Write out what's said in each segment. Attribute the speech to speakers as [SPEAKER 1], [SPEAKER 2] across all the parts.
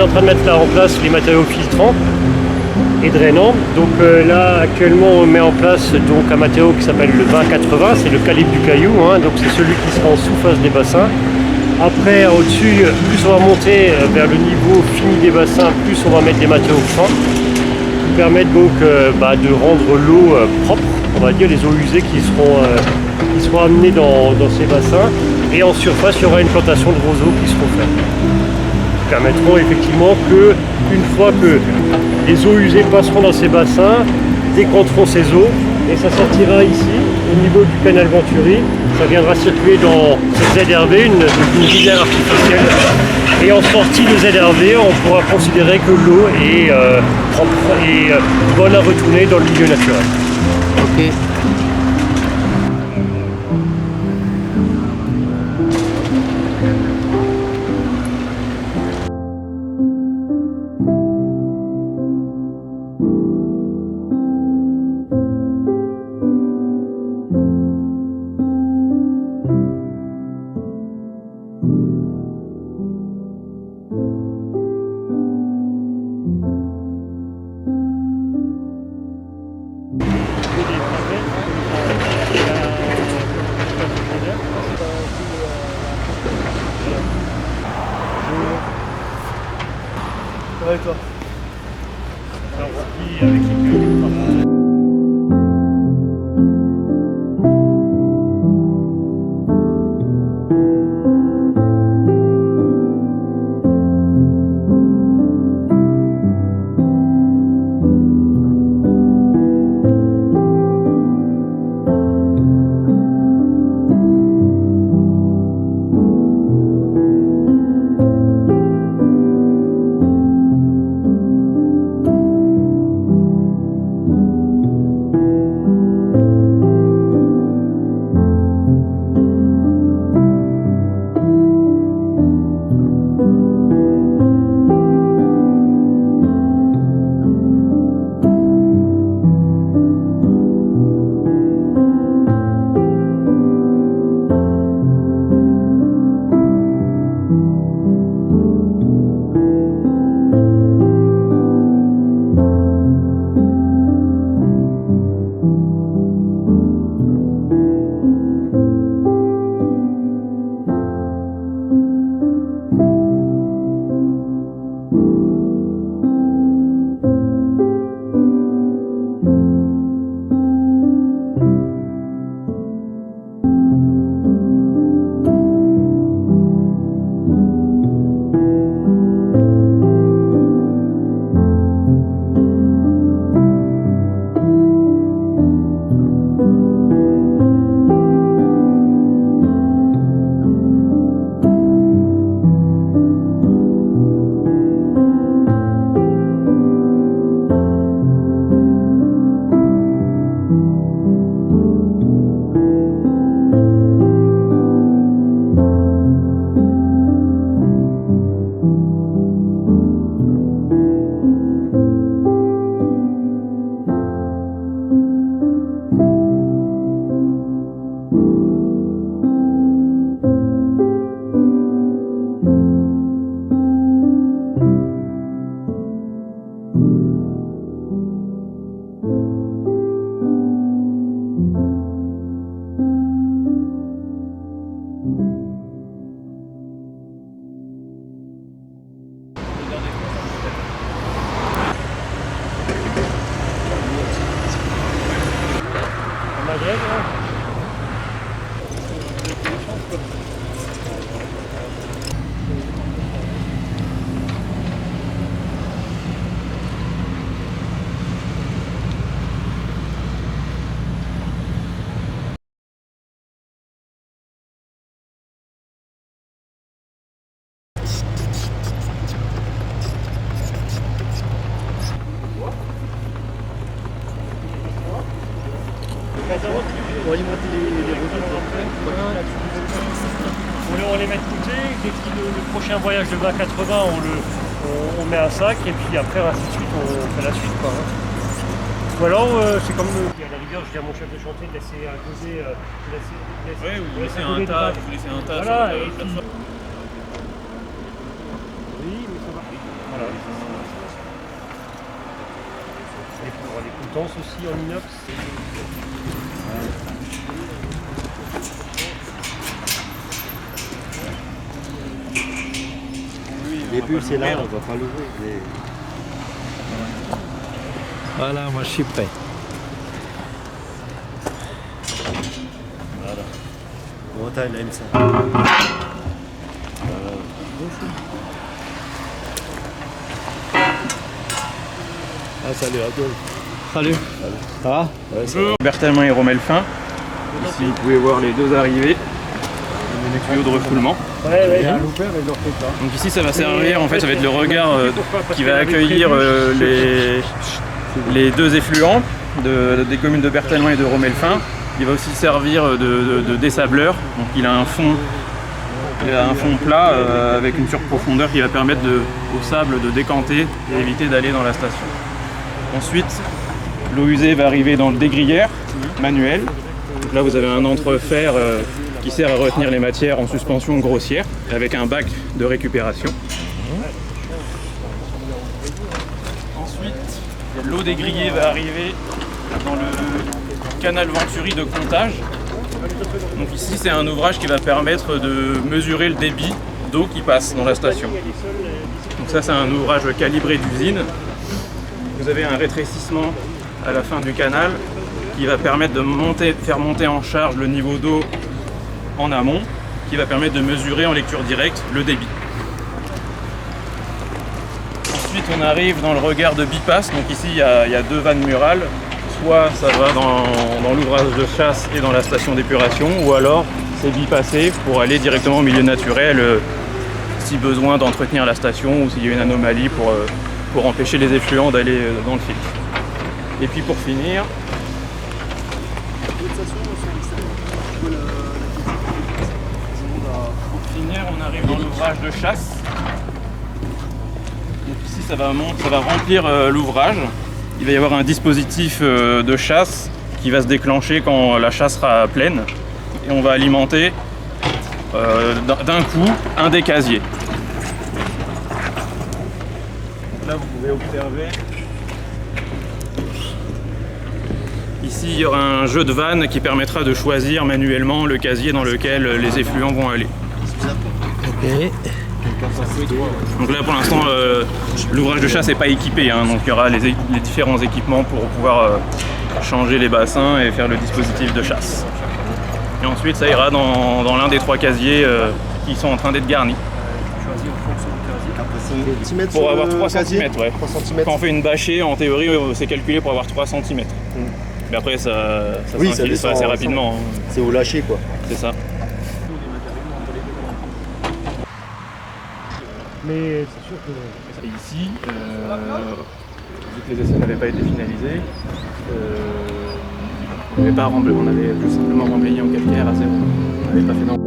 [SPEAKER 1] en train de mettre là en place les matériaux filtrants et drainants. Donc là actuellement on met en place donc un matériau qui s'appelle le 20-80, c'est le calibre du caillou, hein, donc c'est celui qui sera en sous-face des bassins. Après au-dessus, plus on va monter vers le niveau fini des bassins, plus on va mettre des matériaux fins qui permettent donc de rendre l'eau propre, on va dire les eaux usées qui seront amenées dans ces bassins. Et en surface il y aura une plantation de roseaux qui seront faites, qui permettront effectivement que, une fois que les eaux usées passeront dans ces bassins, décanteront ces eaux et ça sortira ici au niveau du canal Venturi. Ça viendra circuler dans cette ZRV, une rivière artificielle. Et en sortie de ZRV, on pourra considérer que l'eau est propre et bonne à retourner dans le milieu naturel.
[SPEAKER 2] Ok.
[SPEAKER 3] Ça va et toi?
[SPEAKER 1] Alors, ski avec sécurité.
[SPEAKER 3] Pour alimenter les roseaux après.
[SPEAKER 1] On les met de côté, dès que le prochain voyage de 20-80, on met un sac et puis après ainsi de suite on fait la suite quoi. Hein. Ou alors c'est comme à la rigueur je dis à mon chef de chantier de laisser un côté,
[SPEAKER 4] ouais, vous laissez un tas,
[SPEAKER 1] voilà, et puis... Oui, mais ça va. Voilà. potence aussi en inox.
[SPEAKER 2] Les bulles, c'est là, on va pas l'ouvrir. Mais...
[SPEAKER 5] Voilà, moi je suis prêt.
[SPEAKER 2] Voilà. Bretagne, elle aime ça. Ah, salut Adolphe.
[SPEAKER 5] Salut. Ça va?
[SPEAKER 2] Ouais, ça
[SPEAKER 4] Bonjour. Berthellemins et Romelfin. Ici, vous pouvez voir les deux arrivées. Les tuyaux de refoulement. Donc ici, ça va servir, en fait, ça va être le regard qui va accueillir les deux effluents des communes de Berthellemins et de Romelfin. Il va aussi servir de désableur. Donc il a un fond plat avec une surprofondeur qui va permettre au sable de décanter et éviter d'aller dans la station. Ensuite, l'eau usée va arriver dans le dégrilleur manuel. Donc là, vous avez un entrefer qui sert à retenir les matières en suspension grossière avec un bac de récupération. Ensuite, l'eau dégrillée va arriver dans le canal Venturi de comptage. Donc ici, c'est un ouvrage qui va permettre de mesurer le débit d'eau qui passe dans la station. Donc ça, c'est un ouvrage calibré d'usine. Vous avez un rétrécissement à la fin du canal qui va permettre de faire monter en charge le niveau d'eau en amont, qui va permettre de mesurer en lecture directe le débit. Ensuite, on arrive dans le regard de bipasse. Donc ici, il y a deux vannes murales. Soit ça va dans l'ouvrage de chasse et dans la station d'épuration, ou alors c'est bipassé pour aller directement au milieu naturel si besoin d'entretenir la station ou s'il y a une anomalie pour empêcher les effluents d'aller dans le filtre. Et puis pour finir, on arrive dans l'ouvrage de chasse. Donc ici, ça va remplir l'ouvrage. Il va y avoir un dispositif de chasse qui va se déclencher quand la chasse sera pleine. Et on va alimenter d'un coup un des casiers. Donc là, vous pouvez observer. Ici, il y aura un jeu de vannes qui permettra de choisir manuellement le casier dans lequel les effluents vont aller.
[SPEAKER 5] Ok.
[SPEAKER 4] Donc là, pour l'instant, l'ouvrage de chasse n'est pas équipé, hein, donc il y aura les différents équipements pour pouvoir changer les bassins et faire le dispositif de chasse. Et ensuite, ça ira dans l'un des trois casiers qui sont en train d'être garnis. Pour avoir 3 cm, ouais.
[SPEAKER 2] 3 cm.
[SPEAKER 4] Quand on fait une bâchée, en théorie, c'est calculé pour avoir 3 cm. Mais après, ça s'infiltre
[SPEAKER 2] descend
[SPEAKER 4] assez rapidement. Hein.
[SPEAKER 2] C'est au lâcher, quoi.
[SPEAKER 4] C'est ça.
[SPEAKER 1] Mais c'est sûr que...
[SPEAKER 4] Et ici, vu que les essais n'avaient pas été finalisés, on avait tout simplement remblayé en calcaire à zéro. On n'avait pas fait d'emblayage.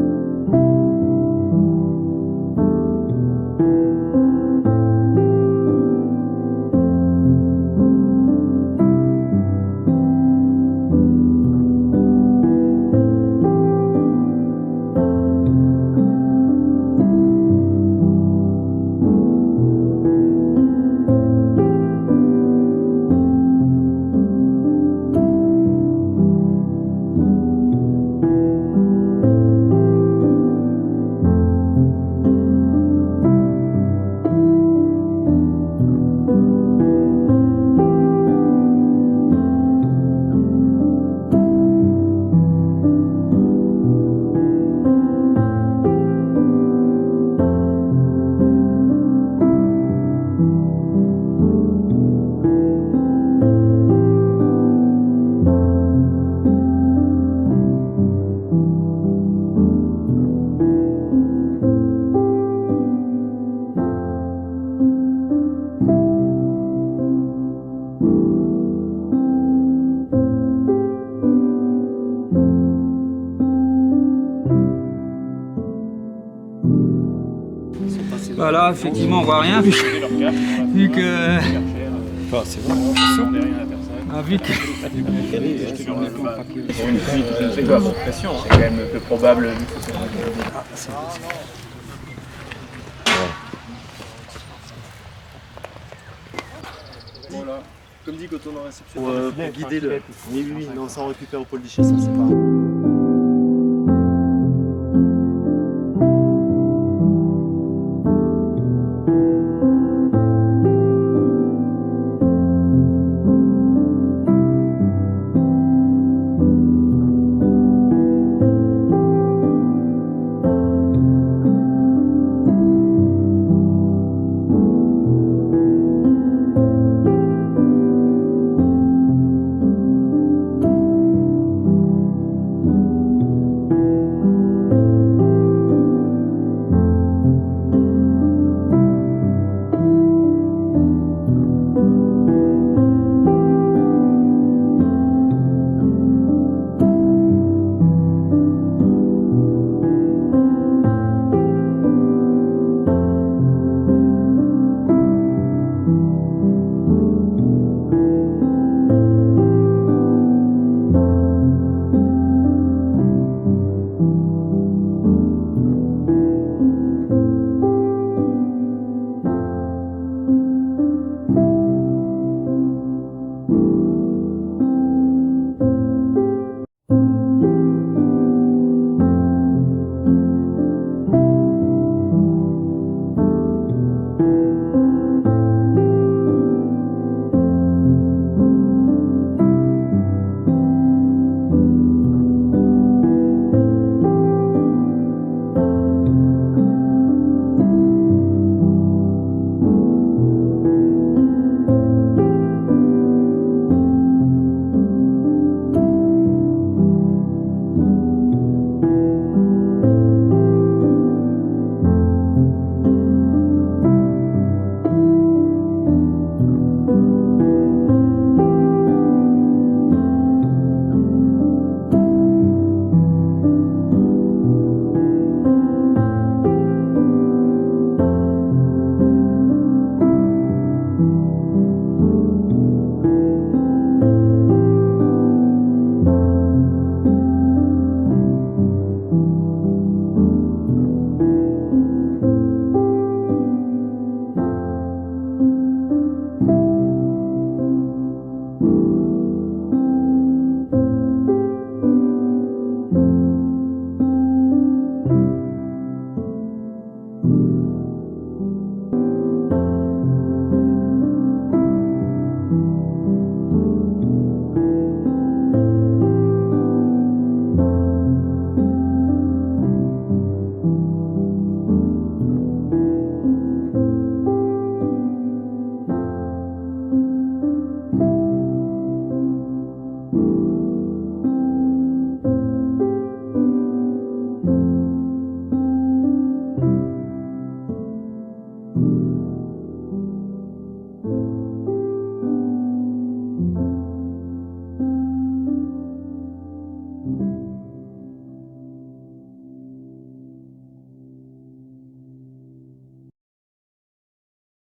[SPEAKER 5] Voilà, effectivement, on voit rien vu que.
[SPEAKER 2] Ah, c'est vrai.
[SPEAKER 5] Vu que.
[SPEAKER 4] Pour une fuite de pression, c'est quand même peu probable. Voilà.
[SPEAKER 3] comme dit quand on en réception.
[SPEAKER 2] Pour guider le. Oui, non, ça on récupère au pôle Dichet, ça c'est pas.